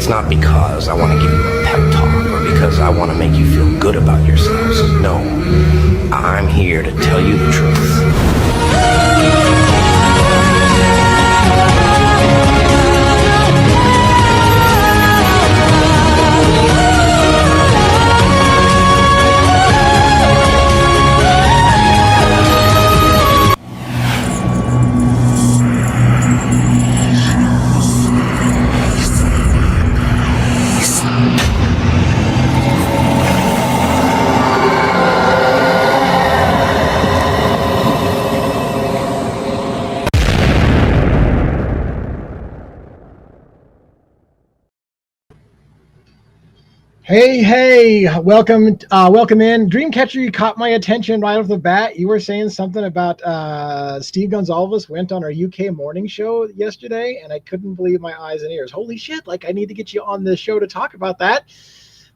It's not because I want to give you a pep talk or because I want to make you feel good about yourselves. No, I'm here to tell you the truth. Hey, welcome in. Dreamcatcher, you caught my attention right off the bat. You were saying something about Steve Gonzalez went on our UK morning show yesterday, and I couldn't believe my eyes and ears. Holy shit, like I need to get you on the show to talk about that,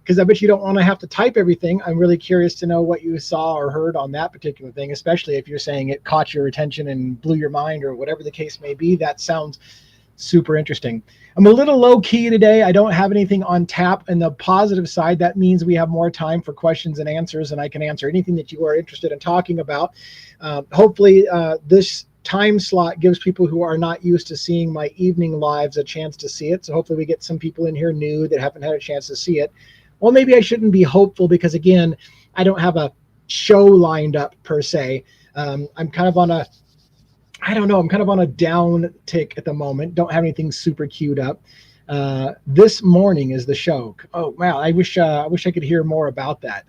because I bet you don't want to have to type everything. I'm really curious to know what you saw or heard on that particular thing, especially if you're saying it caught your attention and blew your mind or whatever the case may be. That sounds super interesting. I'm a little low key today. I don't have anything on tap. And the positive side, that means we have more time for questions and answers, and I can answer anything that you are interested in talking about. Hopefully this time slot gives people who are not used to seeing my evening lives a chance to see it. So hopefully we get some people in here new that haven't had a chance to see it. Well, maybe I shouldn't be hopeful, because again, I don't have a show lined up per se. I'm kind of on a down tick at the moment. Don't have anything super queued up. This morning is the show. Oh wow, I wish I could hear more about that.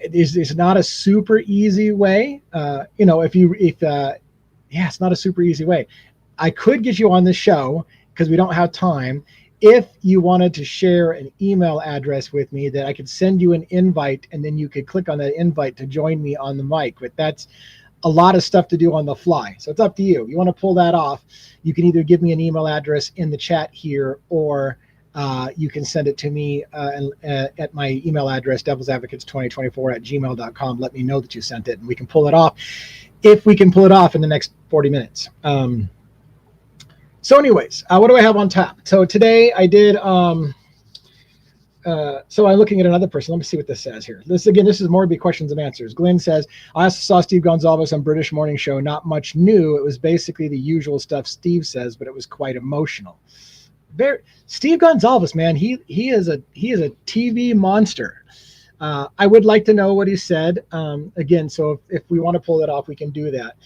It's not a super easy way. It's not a super easy way. I could get you on the show because we don't have time. If you wanted to share an email address with me, that I could send you an invite, and then you could click on that invite to join me on the mic. But that's a lot of stuff to do on the fly. So it's up to you. You want to pull that off, you can either give me an email address in the chat here, or you can send it to me at my email address, devilsadvocates2024@gmail.com. Let me know that you sent it, and we can pull it off, if we can pull it off in the next 40 minutes. So anyways, what do I have on tap? So today I did, so I'm looking at another person. Let me see what this says here. This is more be questions and answers. Glenn says, I also saw Steve Gonzalez on British Morning Show. Not much new. It was basically the usual stuff Steve says, but it was quite emotional. Steve Gonzalez, man, he is a TV monster. I would like to know what he said. Again, so if we want to pull it off, we can do that.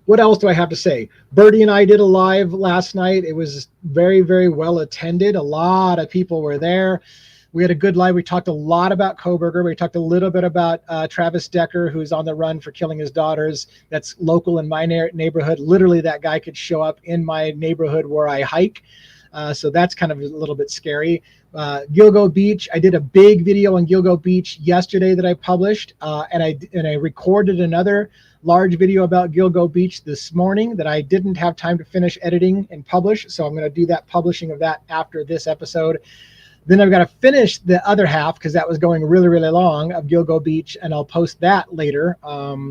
What else do I have to say? Bertie and I did a live last night. It was very, very well attended. A lot of people were there. We had a good live. We talked a lot about Coberger. We talked a little bit about Travis Decker, who's on the run for killing his daughters. That's local in my neighborhood. Literally, that guy could show up in my neighborhood where I hike. So that's kind of a little bit scary. Gilgo Beach. I did a big video on Gilgo Beach yesterday that I published, and I recorded another large video about Gilgo Beach this morning that I didn't have time to finish editing and publish. So I'm going to do that publishing of that after this episode. Then I've got to finish the other half, because that was going really, really long, of Gilgo Beach, and I'll post that later.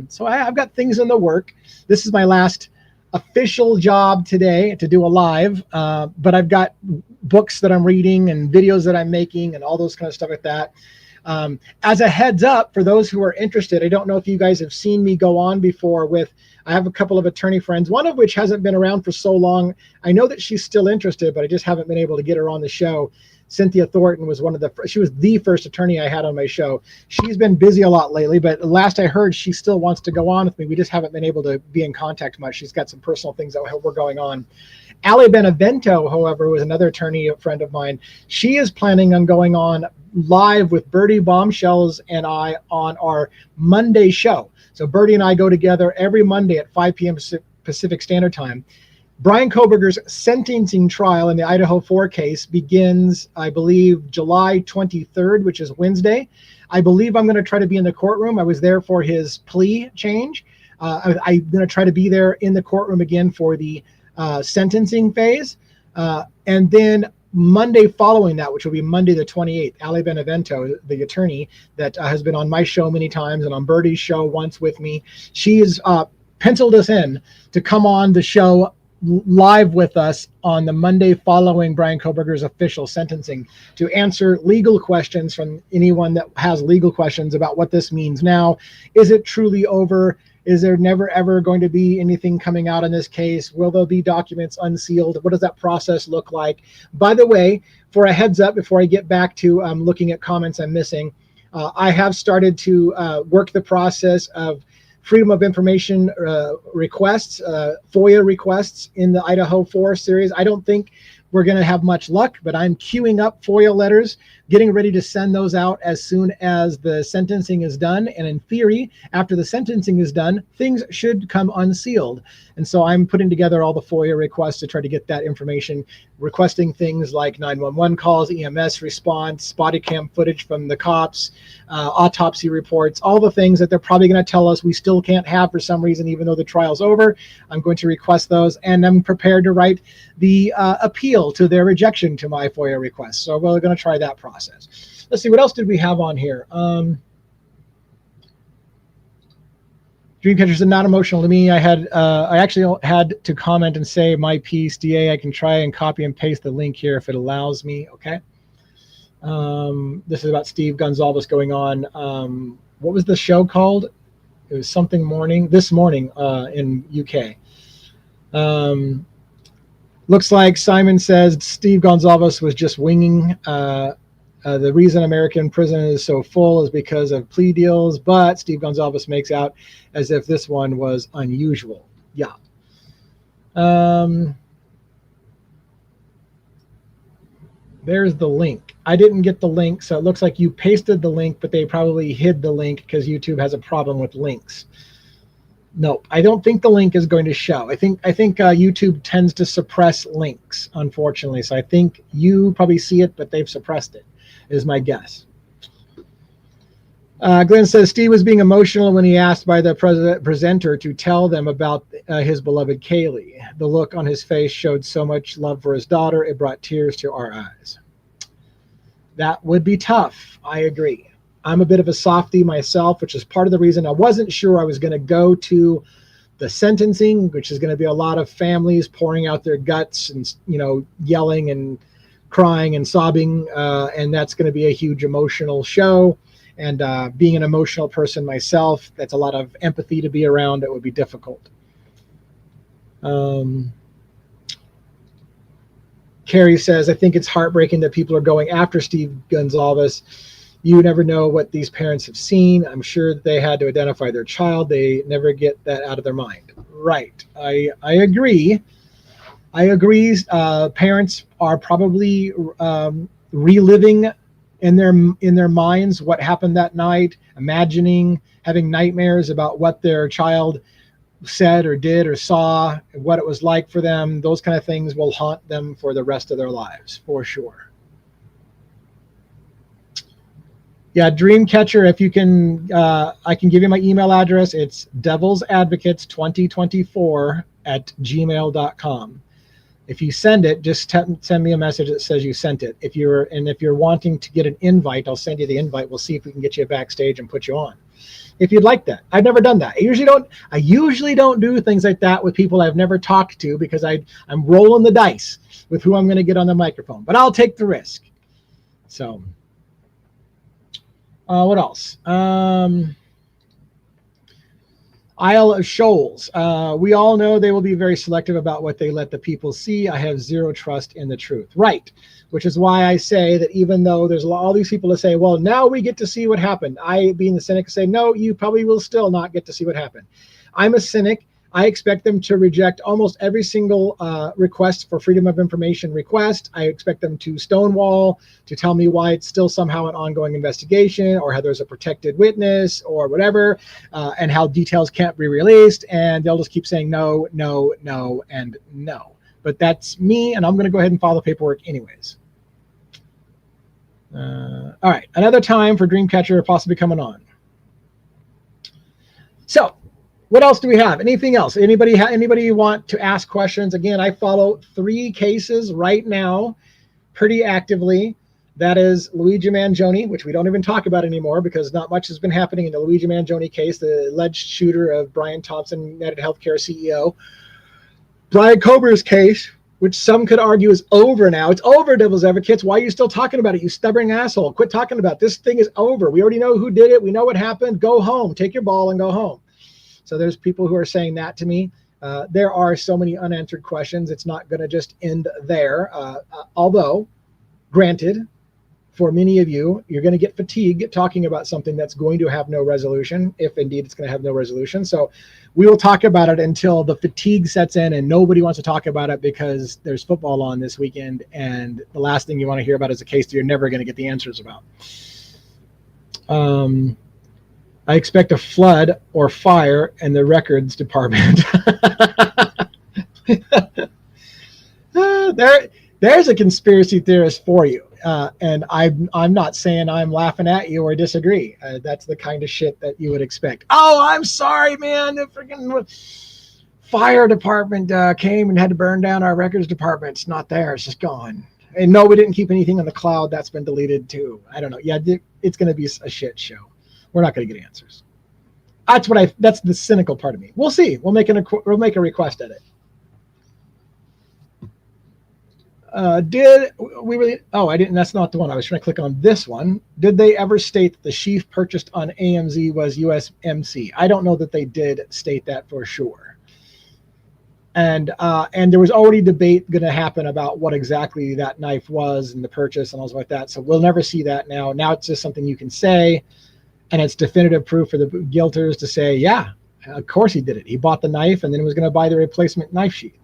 So I've got things in the work. This is my last official job today, to do a live, but I've got books that I'm reading and videos that I'm making and all those kind of stuff like that. As a heads up, for those who are interested, I don't know if you guys have seen me go on before I have a couple of attorney friends, one of which hasn't been around for so long. I know that she's still interested, but I just haven't been able to get her on the show. Cynthia Thornton was she was the first attorney I had on my show. She's been busy a lot lately, but last I heard, she still wants to go on with me. We just haven't been able to be in contact much. She's got some personal things that were going on. Ali Benevento, however, was another attorney, a friend of mine. She is planning on going on live with Bertie Bombshells and I on our Monday show. So Bertie and I go together every Monday at 5 p.m. Pacific Standard Time. Bryan Kohberger's sentencing trial in the Idaho 4 case begins, I believe, July 23rd, which is Wednesday. I believe I'm going to try to be in the courtroom. I was there for his plea change. I'm going to try to be there in the courtroom again for the sentencing phase. And then Monday following that, which will be Monday the 28th, Ali Benevento, the attorney that has been on my show many times and on Bertie's show once with me, she has penciled us in to come on the show live with us on the Monday following Bryan Kohberger's official sentencing to answer legal questions from anyone that has legal questions about what this means now. Is it truly over? Is there never ever going to be anything coming out in this case? Will there be documents unsealed? What does that process look like? By the way, for a heads up before I get back to looking at comments I'm missing, I have started to work the process of Freedom of Information requests, FOIA requests in the Idaho 4 series. I don't think we're going to have much luck, but I'm queuing up FOIA letters, getting ready to send those out as soon as the sentencing is done. And in theory, after the sentencing is done, things should come unsealed. And so I'm putting together all the FOIA requests to try to get that information, requesting things like 911 calls, EMS response, body cam footage from the cops, autopsy reports, all the things that they're probably going to tell us we still can't have for some reason, even though the trial's over. I'm going to request those, and I'm prepared to write the appeal to their rejection to my FOIA request. So we're going to try that process. Let's see, what else did we have on here? Dreamcatchers are not emotional to me. I actually had to comment and say my piece. DA, I can try and copy and paste the link here if it allows me. Okay. This is about Steve Gonzalez going on. What was the show called? It was something morning. This morning in UK. Looks like Simon says Steve Gonzalez was just winging. The reason American prison is so full is because of plea deals, but Steve Gonzalez makes out as if this one was unusual. Yeah. There's the link. I didn't get the link, so it looks like you pasted the link, but they probably hid the link because YouTube has a problem with links. No, I don't think the link is going to show. I think YouTube tends to suppress links, unfortunately. So I think you probably see it, but they've suppressed it, is my guess. Glenn says Steve was being emotional when he asked by the presenter to tell them about his beloved Kaylee. The look on his face showed so much love for his daughter, it brought tears to our eyes. That would be tough. I agree. I'm a bit of a softie myself, which is part of the reason I wasn't sure I was going to go to the sentencing, which is going to be a lot of families pouring out their guts and, yelling and crying and sobbing. And that's going to be a huge emotional show. And being an emotional person myself, that's a lot of empathy to be around. It would be difficult. Carrie says, I think it's heartbreaking that people are going after Steve Gonzalez. You never know what these parents have seen. I'm sure they had to identify their child. They never get that out of their mind. Right. I agree. Parents are probably reliving in their minds what happened that night, imagining, having nightmares about what their child said or did or saw, what it was like for them. Those kind of things will haunt them for the rest of their lives, for sure. Yeah, Dreamcatcher, if you can, I can give you my email address. It's devilsadvocates2024@gmail.com. If you send it, just send me a message that says you sent it. If you're wanting to get an invite, I'll send you the invite. We'll see if we can get you backstage and put you on. If you'd like that. I've never done that. I usually don't do things like that with people I've never talked to because I'm rolling the dice with who I'm going to get on the microphone. But I'll take the risk. So. What else? Isle of Shoals. We all know they will be very selective about what they let the people see. I have zero trust in the truth. Right. Which is why I say that even though there's all these people that say, well, now we get to see what happened. I, being the cynic, say, no, you probably will still not get to see what happened. I'm a cynic. I expect them to reject almost every single request for freedom of information request. I expect them to stonewall, to tell me why it's still somehow an ongoing investigation or how there's a protected witness or whatever, and how details can't be released. And they'll just keep saying no, no, no, and no. But that's me, and I'm going to go ahead and file the paperwork anyways. All right, another time for Dreamcatcher possibly coming on. So, what else do we have? Anything else? Anybody want to ask questions? Again, I follow 3 cases right now pretty actively. That is Luigi Mangione, which we don't even talk about anymore because not much has been happening in the Luigi Mangione case, the alleged shooter of Bryan Thompson, United Healthcare CEO. Bryan Kohberger's case, which some could argue is over now. It's over, devil's advocates. Why are you still talking about it, you stubborn asshole? Quit talking about it. This thing is over. We already know who did it. We know what happened. Go home. Take your ball and go home. So there's people who are saying that to me. There are so many unanswered questions. It's not going to just end there. Although, granted, for many of you, you're going to get fatigued talking about something that's going to have no resolution, if indeed it's going to have no resolution. So we will talk about it until the fatigue sets in and nobody wants to talk about it because there's football on this weekend. And the last thing you want to hear about is a case that you're never going to get the answers about. I expect a flood or fire in the records department. There's a conspiracy theorist for you. And I'm not saying I'm laughing at you or disagree. That's the kind of shit that you would expect. Oh, I'm sorry, man. The freaking fire department came and had to burn down our records department. It's not there. It's just gone. And no, we didn't keep anything on the cloud. That's been deleted too. I don't know. Yeah, it's going to be a shit show. We're not going to get answers. That's the cynical part of me. We'll see. We'll make a request at it. Did we really? Oh, I didn't. That's not the one. I was trying to click on this one. Did they ever state that the sheaf purchased on AMZ was USMC? I don't know that they did state that for sure. And there was already debate going to happen about what exactly that knife was and the purchase and all like that. So we'll never see that now. Now it's just something you can say, and it's definitive proof for the guilters to say, yeah, of course he did it. He bought the knife and then was going to buy the replacement knife sheath.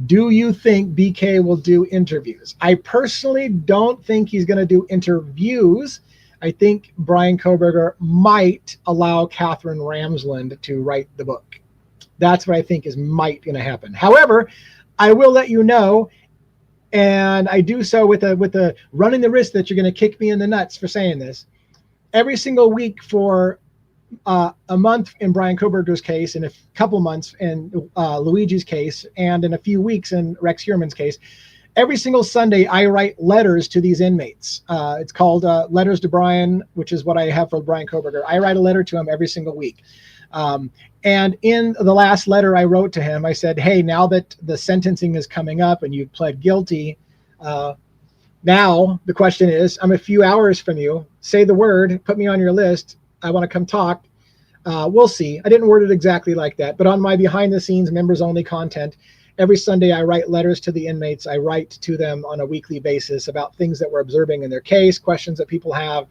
Do you think BK will do interviews? I personally don't think he's going to do interviews. I think Bryan Kohberger might allow Catherine Ramsland to write the book. That's what I think might going to happen. However, I will let you know, and I do so with a running the risk that you're going to kick me in the nuts for saying this. Every single week for a month in Bryan Coberger's case, in a couple months in Luigi's case, and in a few weeks in Rex Heuermann's case, every single Sunday I write letters to these inmates. It's called Letters to Bryan, which is what I have for Bryan Kohberger. I write a letter to him every single week. And in the last letter I wrote to him, I said, hey, now that the sentencing is coming up and you've pled guilty, now the question is, I'm a few hours from you. Say the word, put me on your list. I want to come talk. We'll see. I didn't word it exactly like that, but on my behind the scenes members only content, every Sunday I write letters to the inmates. I write to them on a weekly basis about things that we're observing in their case, questions that people have,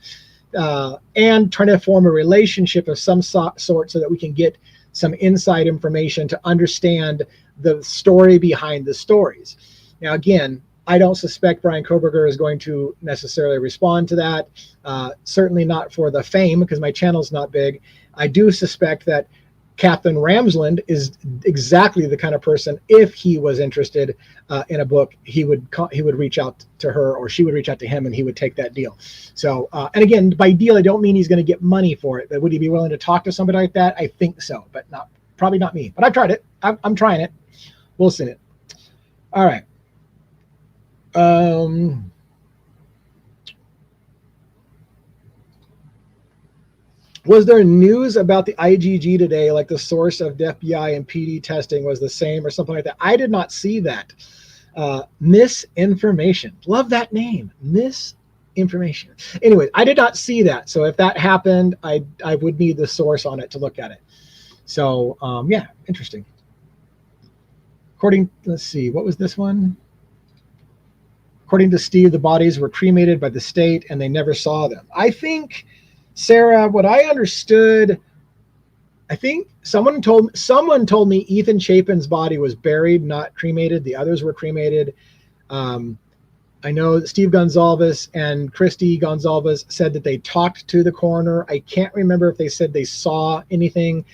and trying to form a relationship of some sort so that we can get some inside information to understand the story behind the stories. Now, again, I don't suspect Bryan Kohberger is going to necessarily respond to that. Certainly not for the fame, because my channel's not big. I do suspect that Catherine Ramsland is exactly the kind of person, if he was interested in a book, he would reach out to her, or she would reach out to him, and he would take that deal. So, and again, by deal, I don't mean he's going to get money for it. But would he be willing to talk to somebody like that? I think so, but probably not me. But I've tried it. I'm trying it. We'll see it. All right. Was there news about the IgG today, like the source of the FBI and PD testing was the same or something like that? I did not see that. Misinformation. Love that name. Misinformation. Anyway, I did not see that. So if that happened, I would need the source on it to look at it. So yeah, interesting. Let's see, what was this one? According to Steve, the bodies were cremated by the state and they never saw them. I think, Sarah, what I understood, I think someone told me Ethan Chapin's body was buried, not cremated. The others were cremated. I know Steve Gonzalez and Christy Gonzalez said that they talked to the coroner. I can't remember if they said they saw anything.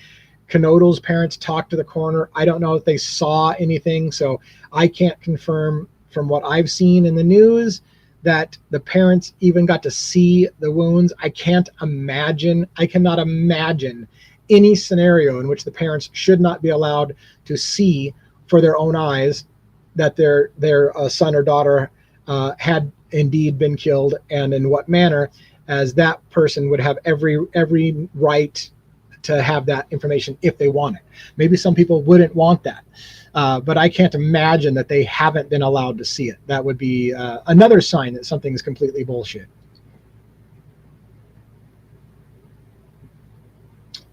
Canodal's parents talked to the coroner. I don't know if they saw anything, so I can't confirm from what I've seen in the news that the parents even got to see the wounds. I cannot imagine any scenario in which the parents should not be allowed to see for their own eyes that their son or daughter had indeed been killed, and in what manner, as that person would have every right to have that information if they want it. Maybe some people wouldn't want that. But I can't imagine that they haven't been allowed to see it. That would be another sign that something is completely bullshit.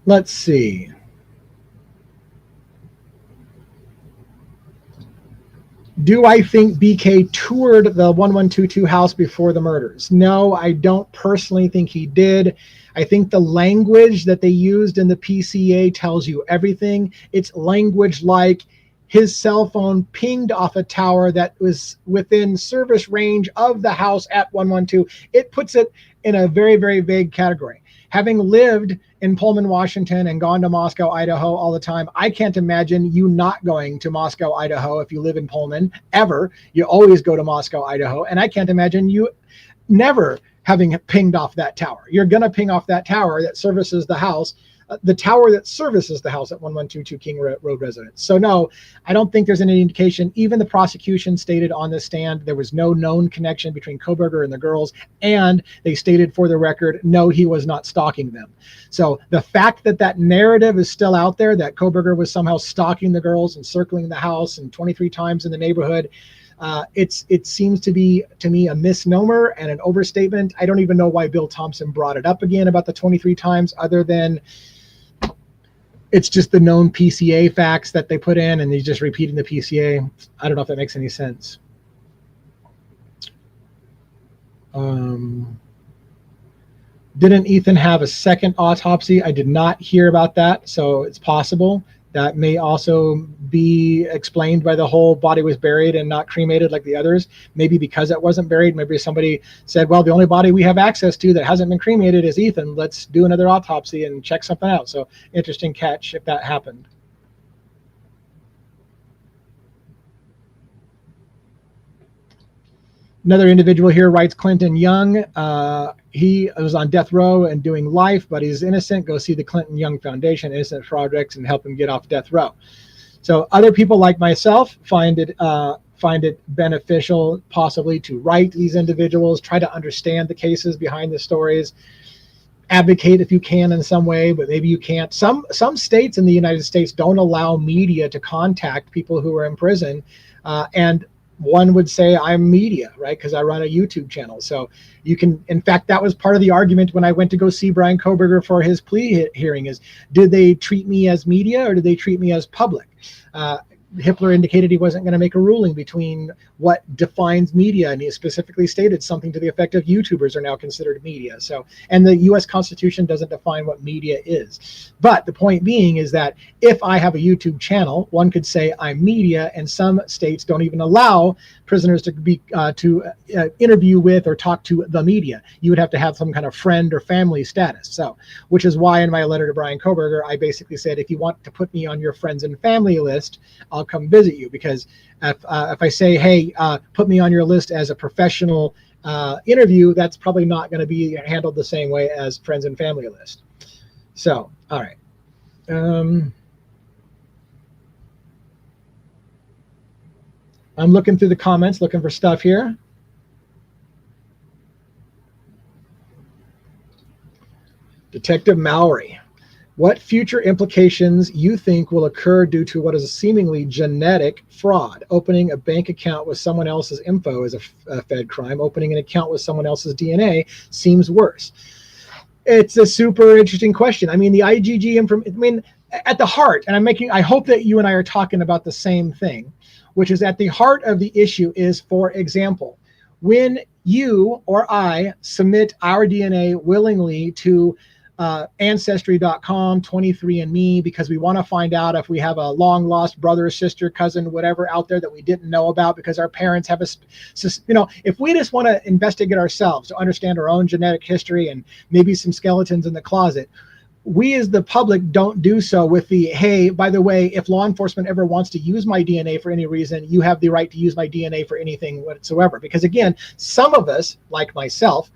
Let's see. Do I think BK toured the 1122 house before the murders? No, I don't personally think he did. I think the language that they used in the PCA tells you everything. It's language like his cell phone pinged off a tower that was within service range of the house at 112. It puts it in a very, very vague category. Having lived in Pullman, Washington, and gone to Moscow, Idaho all the time, I can't imagine you not going to Moscow, Idaho if you live in Pullman, ever. You always go to Moscow, Idaho. And I can't imagine you never having pinged off that tower. You're going to ping off that tower that services the house, the tower that services the house at 1122 King Road residence. So no, I don't think there's any indication. Even the prosecution stated on the stand there was no known connection between Coberger and the girls, and they stated for the record, no, he was not stalking them. So the fact that that narrative is still out there, that Coberger was somehow stalking the girls and circling the house and 23 times in the neighborhood, it seems to be, to me, a misnomer and an overstatement. I don't even know why Bill Thompson brought it up again about the 23 times, other than it's just the known PCA facts that they put in, and he's just repeating the PCA. I don't know if that makes any sense. Didn't Ethan have a second autopsy? I did not hear about that, so it's possible. That may also be explained by the whole body was buried and not cremated like the others. Maybe because it wasn't buried, maybe somebody said, well, the only body we have access to that hasn't been cremated is Ethan. Let's do another autopsy and check something out. So interesting catch if that happened. Another individual here writes, Clinton Young. He was on death row and doing life, but he's innocent. Go see the Clinton Young Foundation, Innocent Projects, and help him get off death row. So other people like myself find it beneficial possibly to write these individuals, try to understand the cases behind the stories, advocate if you can in some way, but maybe you can't. Some states in the United States don't allow media to contact people who are in prison, and one would say I'm media, right? Because I run a YouTube channel. So you can, in fact, that was part of the argument when I went to go see Bryan Kohberger for his plea hearing is, did they treat me as media or did they treat me as public? Hitler indicated he wasn't going to make a ruling between what defines media, and he specifically stated something to the effect of YouTubers are now considered media. So, and the U.S. Constitution doesn't define what media is. But the point being is that if I have a YouTube channel, one could say I'm media, and some states don't even allow prisoners to be interview with or talk to the media. You would have to have some kind of friend or family status. So, which is why in my letter to Bryan Kohberger, I basically said, if you want to put me on your friends and family list, I'll come visit you, because if I say, hey, put me on your list as a professional interview, that's probably not going to be handled the same way as friends and family list. So, all right. I'm looking through the comments, looking for stuff here. Detective Mallory. What future implications you think will occur due to what is a seemingly genetic fraud? Opening a bank account with someone else's info is a Fed crime. Opening an account with someone else's DNA seems worse. It's a super interesting question. I mean, the IgG information, I mean, at the heart, and I hope that you and I are talking about the same thing, which is at the heart of the issue is, for example, when you or I submit our DNA willingly to Ancestry.com, 23andMe, because we want to find out if we have a long lost brother, sister, cousin, whatever out there that we didn't know about because our parents have if we just want to investigate ourselves to understand our own genetic history and maybe some skeletons in the closet, we as the public don't do so with the, hey, by the way, if law enforcement ever wants to use my DNA for any reason, you have the right to use my DNA for anything whatsoever. Because again, some of us, like myself,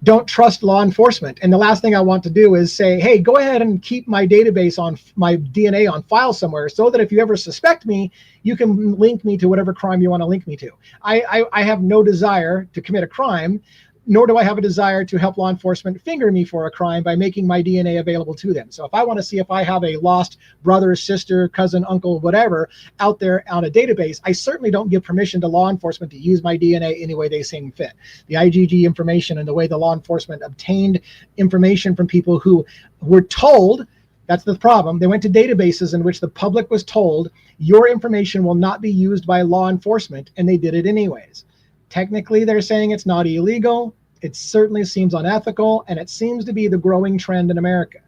don't trust law enforcement. And the last thing I want to do is say, hey, go ahead and keep my database on my DNA on file somewhere so that if you ever suspect me, you can link me to whatever crime you want to link me to. I have no desire to commit a crime, nor do I have a desire to help law enforcement finger me for a crime by making my DNA available to them. So if I want to see if I have a lost brother, sister, cousin, uncle, whatever out there on a database, I certainly don't give permission to law enforcement to use my DNA any way they seem fit. The IgG information and the way the law enforcement obtained information from people who were told, that's the problem, they went to databases in which the public was told your information will not be used by law enforcement, and they did it anyways. Technically, they're saying it's not illegal. It certainly seems unethical, and it seems to be the growing trend in America.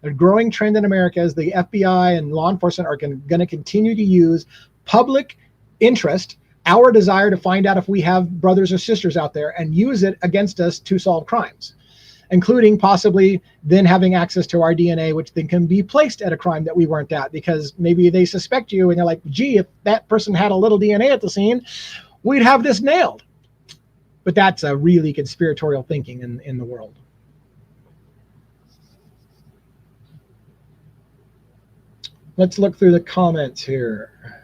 The growing trend in America is the FBI and law enforcement are going to continue to use public interest, our desire to find out if we have brothers or sisters out there, and use it against us to solve crimes, including possibly then having access to our DNA, which then can be placed at a crime that we weren't at, because maybe they suspect you and they're like, gee, if that person had a little DNA at the scene, we'd have this nailed. But that's a really conspiratorial thinking in the world. Let's look through the comments here.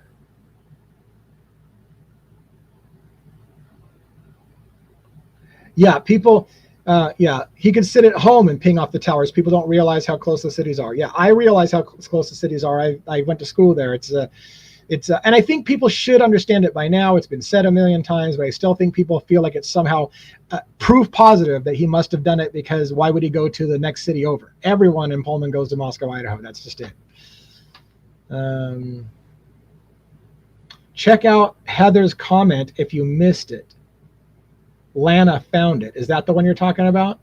Yeah, people, yeah, he can sit at home and ping off the towers. People don't realize how close the cities are. Yeah, I realize how close the cities are. I went to school there. And I think people should understand it by now. It's been said a million times, but I still think people feel like it's somehow proof positive that he must have done it, because why would he go to the next city over? Everyone in Pullman goes to Moscow, Idaho. That's just it. Check out Heather's comment if you missed it. Lana found it. Is that the one you're talking about?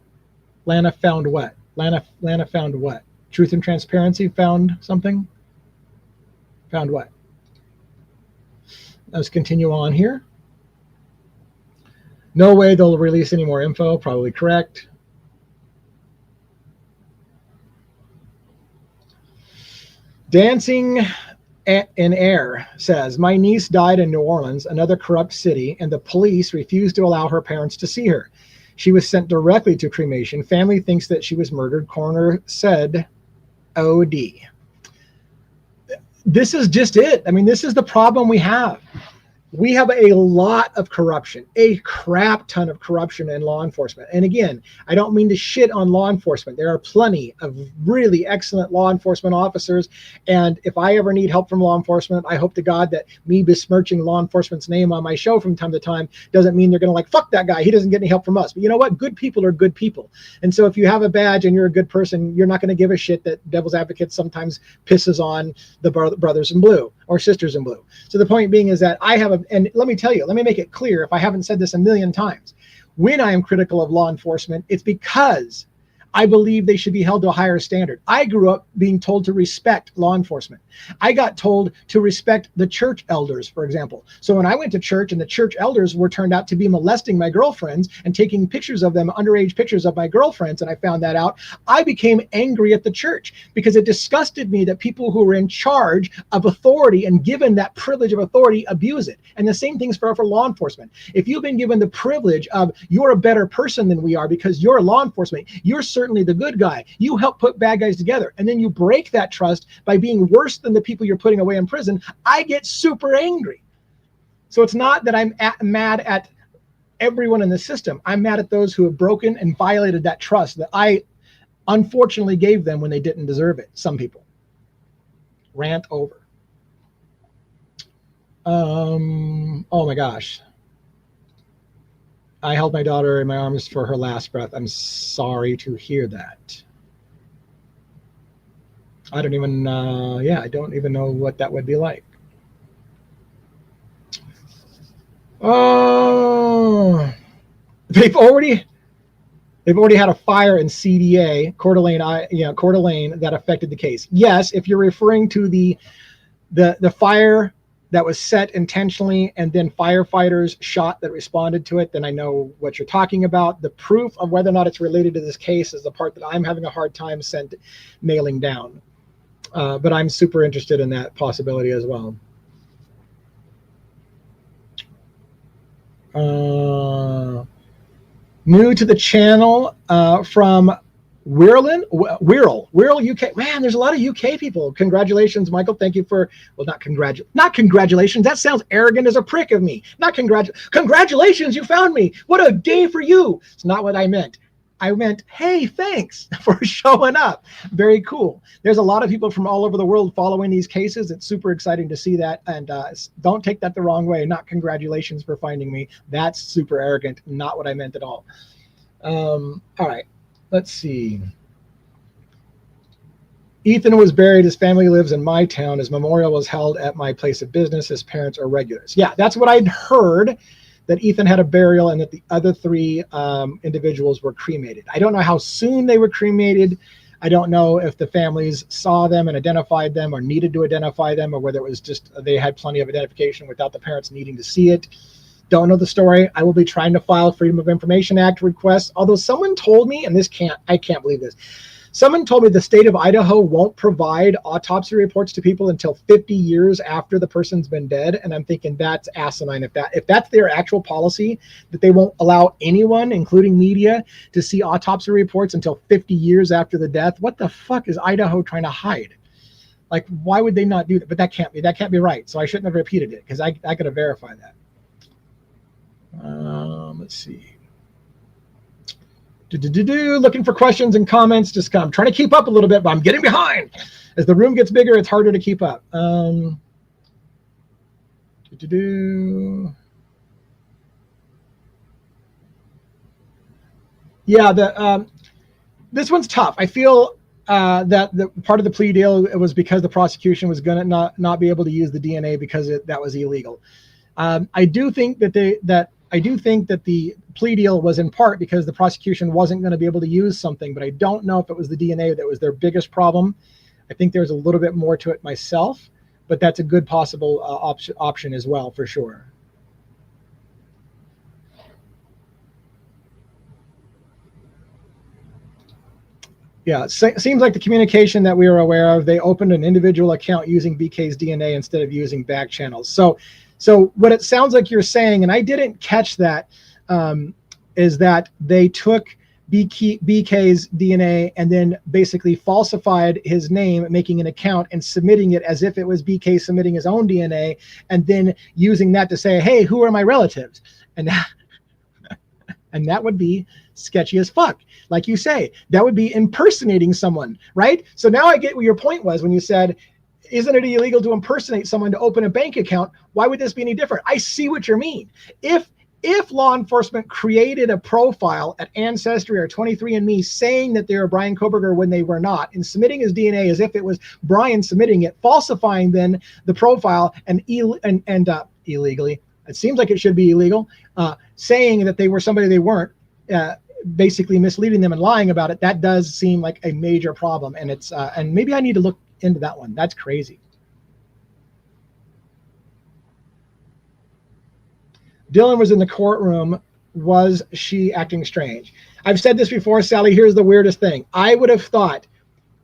Lana found what? Lana found what? Truth and Transparency found something? Found what? Let's continue on here. No way they'll release any more info. Probably correct. Dancing in Air says, my niece died in New Orleans, another corrupt city, and the police refused to allow her parents to see her. She was sent directly to cremation. Family thinks that she was murdered. Coroner said OD. This is just it. I mean, this is the problem we have. We have a lot of corruption, a crap ton of corruption in law enforcement. And again, I don't mean to shit on law enforcement. There are plenty of really excellent law enforcement officers. And if I ever need help from law enforcement, I hope to God that me besmirching law enforcement's name on my show from time to time doesn't mean they're going to like, fuck that guy. He doesn't get any help from us. But you know what? Good people are good people. And so if you have a badge and you're a good person, you're not going to give a shit that Devil's Advocate sometimes pisses on the brothers in blue or sisters in blue. So the point being is that I have and let me tell you, let me make it clear if I haven't said this a million times. When I am critical of law enforcement, it's because I believe they should be held to a higher standard. I grew up being told to respect law enforcement. I got told to respect the church elders, for example. So when I went to church and the church elders were turned out to be molesting my girlfriends and taking pictures of them, underage pictures of my girlfriends, and I found that out, I became angry at the church because it disgusted me that people who were in charge of authority and given that privilege of authority abuse it. And the same thing's for law enforcement. If you've been given the privilege of you're a better person than we are because you're law enforcement, you're certainly the good guy. You help put bad guys together, and then you break that trust by being worse than the people you're putting away in prison. I get super angry. So it's not that I'm mad at everyone in the system. I'm mad at those who have broken and violated that trust that I unfortunately gave them when they didn't deserve it. Some people. Rant over. Oh my gosh. I held my daughter in my arms for her last breath. I'm sorry to hear that. I don't even, I don't even know what that would be like. Oh, they've already had a fire in CDA, Coeur d'Alene, that affected the case. Yes, if you're referring to the fire that was set intentionally and then firefighters shot that responded to it, then I know what you're talking about. The proof of whether or not it's related to this case is the part that I'm having a hard time nailing down. But I'm super interested in that possibility as well. New to the channel from Wirral, UK. Man, there's a lot of UK people. Congratulations, Michael. Thank you for, well, not congratulations. That sounds arrogant as a prick of me. Congratulations, you found me. What a day for you. It's not what I meant. I meant, hey, thanks for showing up. Very cool. There's a lot of people from all over the world following these cases. It's super exciting to see that. And don't take that the wrong way. Not congratulations for finding me. That's super arrogant. Not what I meant at all. All right. Let's see. Ethan was buried. His family lives in my town. His memorial was held at my place of business. His parents are regulars. Yeah, that's what I'd heard, that Ethan had a burial and that the other three individuals were cremated. I don't know how soon they were cremated. I don't know if the families saw them and identified them or needed to identify them, or whether it was just they had plenty of identification without the parents needing to see it. Don't know the story. I will be trying to file Freedom of Information Act requests. Although someone told me, and I can't believe this. Someone told me the state of Idaho won't provide autopsy reports to people until 50 years after the person's been dead. And I'm thinking that's asinine. If that's their actual policy, that they won't allow anyone, including media, to see autopsy reports until 50 years after the death. What the fuck is Idaho trying to hide? Like, why would they not do that? But that can't be right. So I shouldn't have repeated it, because I got to verify that. Let's see. Looking for questions and comments. Just I'm trying to keep up a little bit, but I'm getting behind. As the room gets bigger, it's harder to keep up. Yeah, this one's tough. I feel that the part of the plea deal, it was because the prosecution was going to not be able to use the DNA because that was illegal. I do think that the plea deal was in part because the prosecution wasn't going to be able to use something, but I don't know if it was the DNA that was their biggest problem. I think there's a little bit more to it myself, but that's a good possible option as well, for sure. Yeah, it seems like the communication that we were aware of, they opened an individual account using BK's DNA instead of using back channels. So what it sounds like you're saying, and I didn't catch that, is that they took BK's DNA and then basically falsified his name, making an account and submitting it as if it was BK submitting his own DNA, and then using that to say, hey, who are my relatives? And that would be sketchy as fuck. Like you say, that would be impersonating someone, right? So now I get what your point was when you said, isn't it illegal to impersonate someone to open a bank account? Why would this be any different? I see what you mean. If law enforcement created a profile at Ancestry or 23andMe saying that they were Bryan Kohberger when they were not, and submitting his DNA as if it was Bryan submitting it, falsifying then the profile and illegally, it seems like it should be illegal, saying that they were somebody they weren't, basically misleading them and lying about it, that does seem like a major problem. And it's and maybe I need to look into that one. That's crazy. Dylan was in the courtroom. Was she acting strange? I've said this before, Sally. Here's the weirdest thing. I would have thought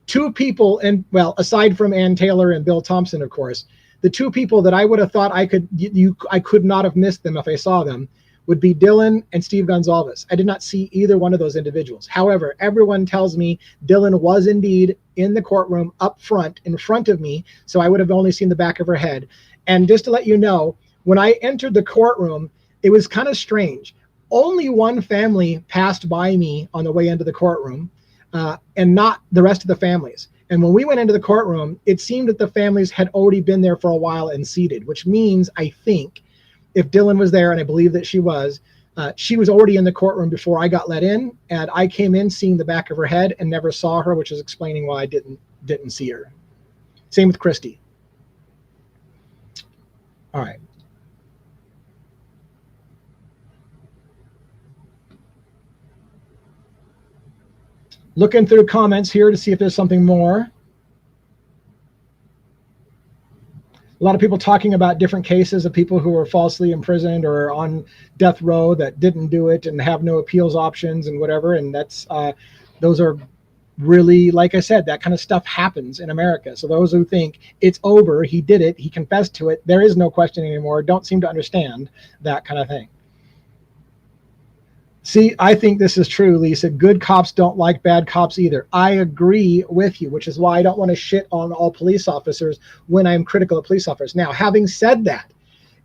two people, and well, aside from Ann Taylor and Bill Thompson, of course, the two people that I would have thought I could not have missed them if I saw them would be Dylan and Steve Gonzalez. I did not see either one of those individuals. However, everyone tells me Dylan was indeed in the courtroom up front, in front of me, so I would have only seen the back of her head. And just to let you know, when I entered the courtroom, it was kind of strange. Only one family passed by me on the way into the courtroom, and not the rest of the families. And when we went into the courtroom, it seemed that the families had already been there for a while and seated, which means, I think, if Dylan was there, and I believe that she was already in the courtroom before I got let in, and I came in seeing the back of her head and never saw her, which is explaining why I didn't see her. Same with Christy. All right. Looking through comments here to see if there's something more. A lot of people talking about different cases of people who were falsely imprisoned or on death row that didn't do it and have no appeals options and whatever. And that's those are really, like I said, that kind of stuff happens in America. So those who think it's over, he did it, he confessed to it, there is no question anymore, don't seem to understand that kind of thing. See, I think this is true, Lisa. Good cops don't like bad cops either. I agree with you, which is why I don't want to shit on all police officers when I'm critical of police officers. Now, having said that,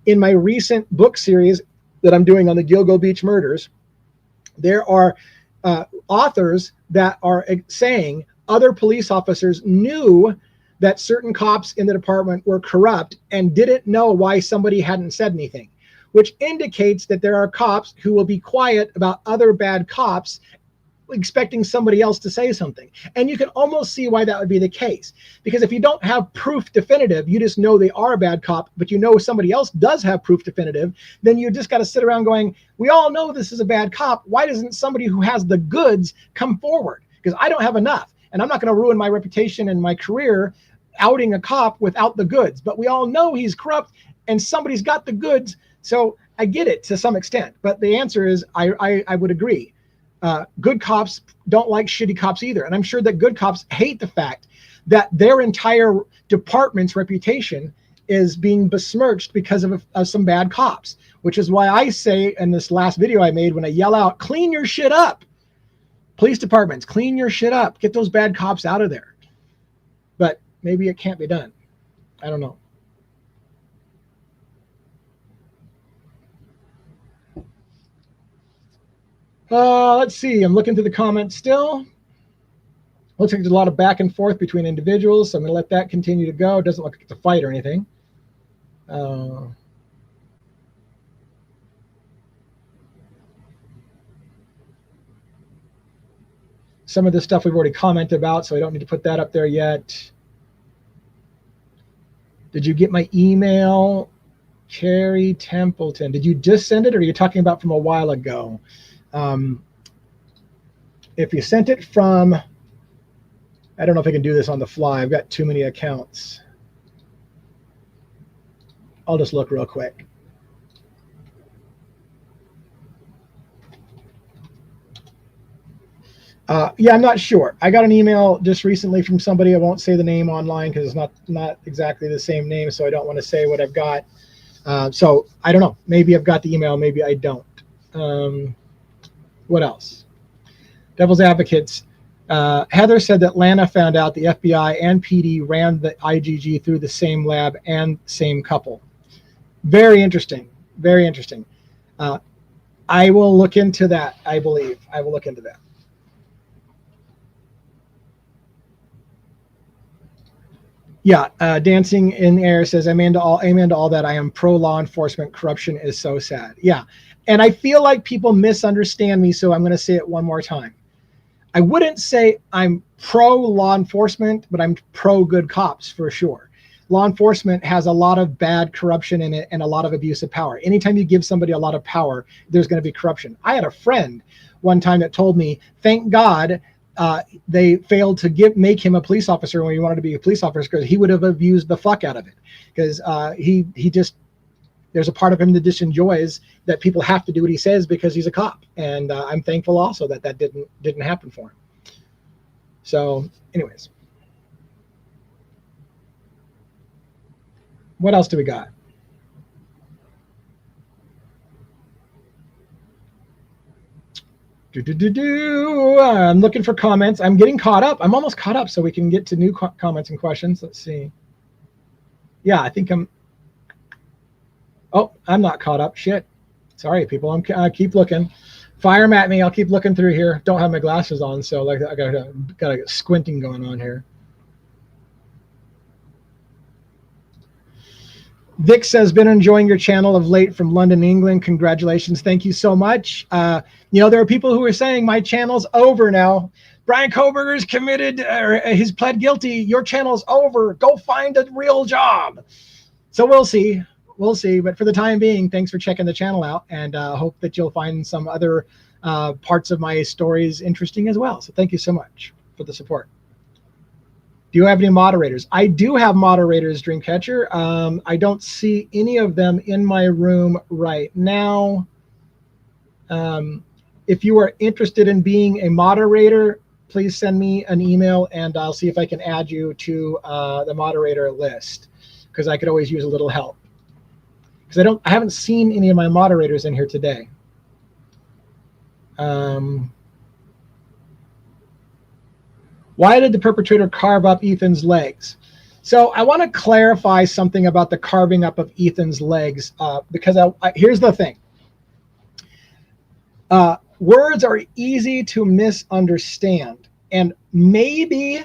in my recent book series that I'm doing on the Gilgo Beach murders, there are authors that are saying other police officers knew that certain cops in the department were corrupt and didn't know why somebody hadn't said anything, which indicates that there are cops who will be quiet about other bad cops, expecting somebody else to say something. And you can almost see why that would be the case. Because if you don't have proof definitive, you just know they are a bad cop, but you know somebody else does have proof definitive, then you just got to sit around going, we all know this is a bad cop. Why doesn't somebody who has the goods come forward? Because I don't have enough. And I'm not going to ruin my reputation and my career outing a cop without the goods. But we all know he's corrupt and somebody's got the goods. So I get it to some extent. But the answer is I would agree. Good cops don't like shitty cops either. And I'm sure that good cops hate the fact that their entire department's reputation is being besmirched because of some bad cops, which is why I say in this last video I made, when I yell out, clean your shit up. Police departments, clean your shit up. Get those bad cops out of there. But maybe it can't be done. I don't know. Let's see. I'm looking through the comments still. Looks like there's a lot of back and forth between individuals, so I'm going to let that continue to go. It doesn't look like it's a fight or anything. Some of this stuff we've already commented about, so I don't need to put that up there yet. Did you get my email? Cherry Templeton. Did you just send it, or are you talking about from a while ago? If you sent it from, I don't know if I can do this on the fly. I've got too many accounts. I'll just look real quick. Yeah, I'm not sure. I got an email just recently from somebody. I won't say the name online because it's not exactly the same name, so I don't want to say what I've got. So I don't know. Maybe I've got the email. Maybe I don't. What else? Devil's Advocates. Heather said that Lana found out the FBI and PD ran the IgG through the same lab and same couple. Very interesting. Very interesting. I will look into that, I believe. I will look into that. Yeah, Dancing in the Air says, amen to all that. I am pro law enforcement. Corruption is so sad. Yeah, and I feel like people misunderstand me, so I'm going to say it one more time. I wouldn't say I'm pro law enforcement, but I'm pro good cops for sure. Law enforcement has a lot of bad corruption in it and a lot of abuse of power. Anytime you give somebody a lot of power, there's going to be corruption. I had a friend one time that told me, thank God they failed to make him a police officer when he wanted to be a police officer, because he would have abused the fuck out of it. Because he just, there's a part of him that just enjoys that people have to do what he says because he's a cop. And I'm thankful also that that didn't happen for him. So anyways, what else do we got? I'm looking for comments. I'm getting caught up. I'm almost caught up, so we can get to new comments and questions. Let's see. Yeah, I think I'm. Oh, I'm not caught up. Shit. Sorry, people. I keep looking. Fire 'em at me. I'll keep looking through here. Don't have my glasses on, so like I got a squinting going on here. Vic says, been enjoying your channel of late from London, England. Congratulations. Thank you so much. You know, there are people who are saying my channel's over now. Bryan Kohberger's committed, or he's pled guilty. Your channel's over. Go find a real job. So we'll see. We'll see. But for the time being, thanks for checking the channel out. And hope that you'll find some other parts of my stories interesting as well. So thank you so much for the support. Do you have any moderators? I do have moderators, Dreamcatcher. I don't see any of them in my room right now. If you are interested in being a moderator, please send me an email and I'll see if I can add you to the moderator list, because I could always use a little help. Because I haven't seen any of my moderators in here today. Why did the perpetrator carve up Ethan's legs? So I want to clarify something about the carving up of Ethan's legs, because here's the thing. Words are easy to misunderstand, and maybe.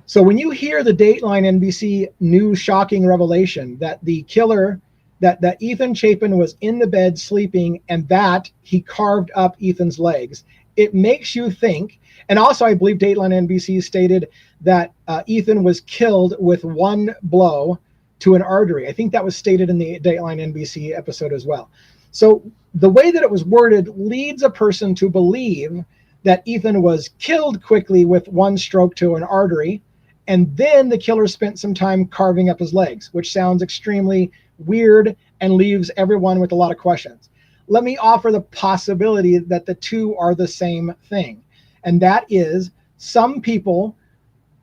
So when you hear the Dateline NBC new shocking revelation that the killer, that Ethan Chapin was in the bed sleeping and that he carved up Ethan's legs, it makes you think. And also, I believe Dateline NBC stated that Ethan was killed with one blow to an artery. I think that was stated in the Dateline NBC episode as well. So the way that it was worded leads a person to believe that Ethan was killed quickly with one stroke to an artery, and then the killer spent some time carving up his legs, which sounds extremely weird and leaves everyone with a lot of questions. Let me offer the possibility that the two are the same thing. And that is, some people,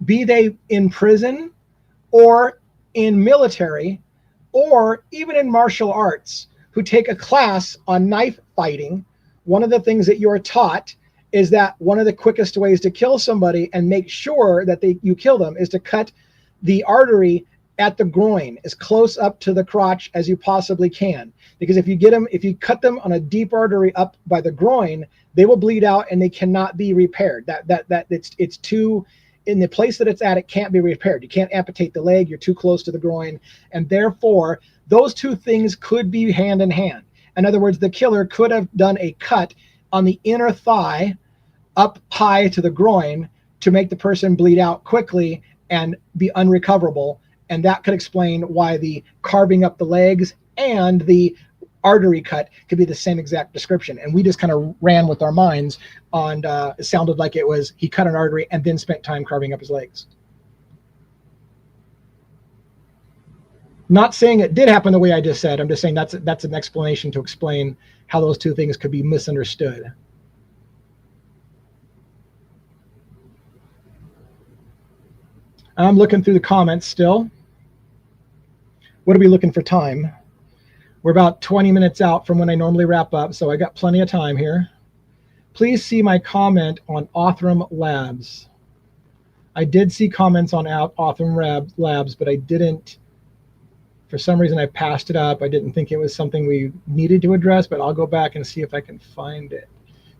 be they in prison or in military or even in martial arts, who take a class on knife fighting, one of the things that you're taught is that one of the quickest ways to kill somebody and make sure that you kill them is to cut the artery at the groin as close up to the crotch as you possibly can. Because if you cut them on a deep artery up by the groin, they will bleed out and they cannot be repaired. It's too, in the place that it's at, it can't be repaired. You can't amputate the leg, you're too close to the groin. And therefore, those two things could be hand in hand. In other words, the killer could have done a cut on the inner thigh up high to the groin to make the person bleed out quickly and be unrecoverable. And that could explain why the carving up the legs and the artery cut could be the same exact description. And we just kind of ran with our minds on, it sounded like it was he cut an artery and then spent time carving up his legs. Not saying it did happen the way I just said. I'm just saying that's an explanation to explain how those two things could be misunderstood. I'm looking through the comments still. What are we looking for time? We're about 20 minutes out from when I normally wrap up, so I got plenty of time here. Please see my comment on Othram Labs. I did see comments on Othram Labs, but I didn't, for some reason I passed it up. I didn't think it was something we needed to address, but I'll go back and see if I can find it.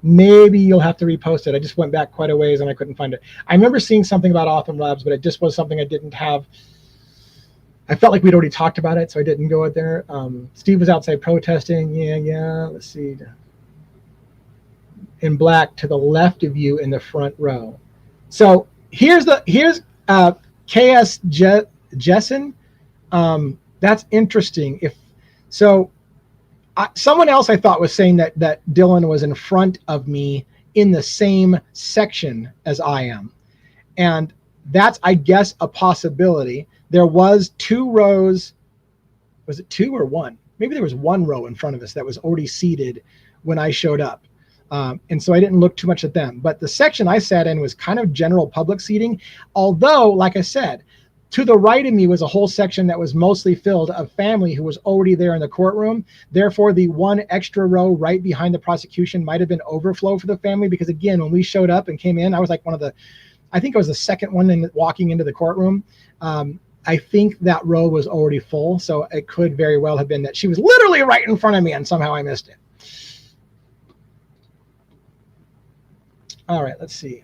Maybe you'll have to repost it. I just went back quite a ways and I couldn't find it. I remember seeing something about Othram Labs, but it just was something I didn't have. I felt like we'd already talked about it, so I didn't go out there. Steve was outside protesting. Yeah. Let's see. In black to the left of you in the front row. So here's KS Jessen. That's interesting. Someone else I thought was saying that Dylan was in front of me in the same section as I am. And that's, I guess, a possibility. There was 2 rows. Was it 2 or 1? Maybe there was 1 row in front of us that was already seated when I showed up. And so I didn't look too much at them. But the section I sat in was kind of general public seating. Although, like I said, to the right of me was a whole section that was mostly filled of family who was already there in the courtroom. Therefore, the 1 extra row right behind the prosecution might have been overflow for the family, because again, when we showed up and came in, I was like I think I was the second one walking into the courtroom. I think that row was already full, so it could very well have been that she was literally right in front of me and somehow I missed it. All right, let's see.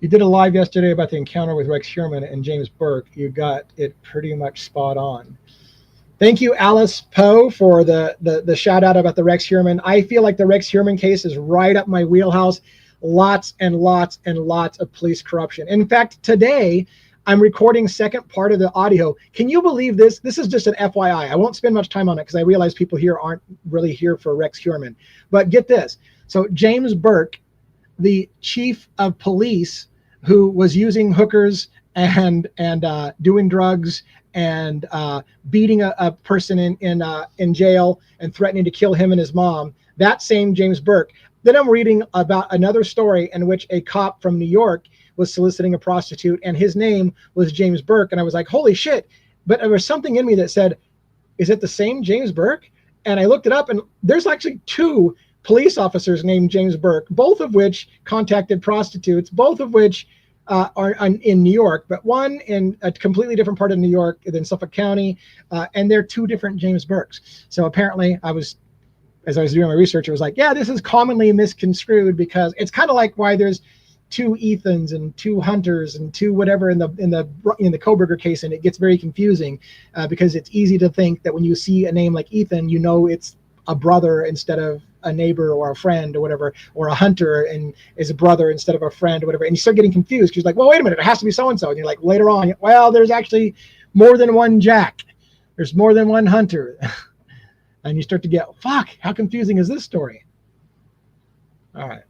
You did a live yesterday about the encounter with Rex Heuermann and James Burke. You got it pretty much spot on. Thank you, Alice Poe, for the shout out about the Rex Heuermann. I feel like the Rex Heuermann case is right up my wheelhouse. Lots and lots and lots of police corruption. In fact, today I'm recording second part of the audio. Can you believe this? This is just an FYI. I won't spend much time on it because I realize people here aren't really here for Rex Heuermann. But get this. So James Burke, the chief of police, who was using hookers and doing drugs and beating a person in jail and threatening to kill him and his mom, that same James Burke. Then I'm reading about another story in which a cop from New York was soliciting a prostitute, and his name was James Burke. And I was like, holy shit. But there was something in me that said, is it the same James Burke? And I looked it up, and there's actually 2 police officers named James Burke, both of which contacted prostitutes, both of which are in New York, but one in a completely different part of New York than Suffolk County, and they're 2 different James Burkes. So apparently as I was doing my research, it was like, yeah, this is commonly misconstrued, because it's kind of like why there's 2 Ethans and 2 Hunters and 2 whatever in the Coberger case, and it gets very confusing because it's easy to think that when you see a name like Ethan, you know it's a brother instead of a neighbor or a friend or whatever, or a Hunter and is a brother instead of a friend or whatever, and you start getting confused because you're like, well, wait a minute, it has to be so and so, and you're like, later on, well, there's actually more than one Jack, there's more than one Hunter. And you start to get, fuck, how confusing is this story? All right.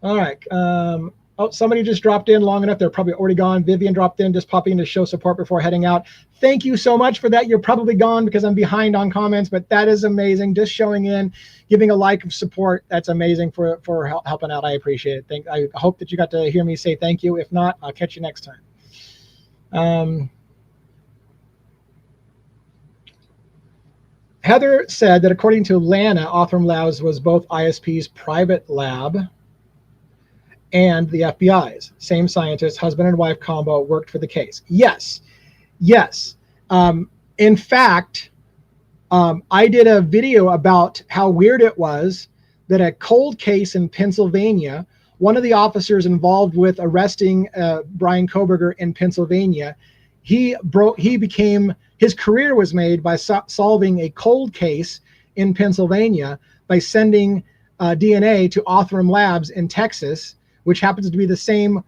All right. Oh, somebody just dropped in long enough. They're probably already gone. Vivian dropped in, just popping in to show support before heading out. Thank you so much for that. You're probably gone because I'm behind on comments, but that is amazing. Just showing in, giving a like of support. That's amazing for helping out. I appreciate it. I hope that you got to hear me say thank you. If not, I'll catch you next time. Heather said that according to Lana, Othram Labs was both ISP's private lab and the FBI's. Same scientist, husband and wife combo, worked for the case. Yes. In fact, I did a video about how weird it was that a cold case in Pennsylvania, one of the officers involved with arresting Bryan Kohberger in Pennsylvania, his career was made by solving a cold case in Pennsylvania by sending DNA to Othram Labs in Texas, which happens to be the same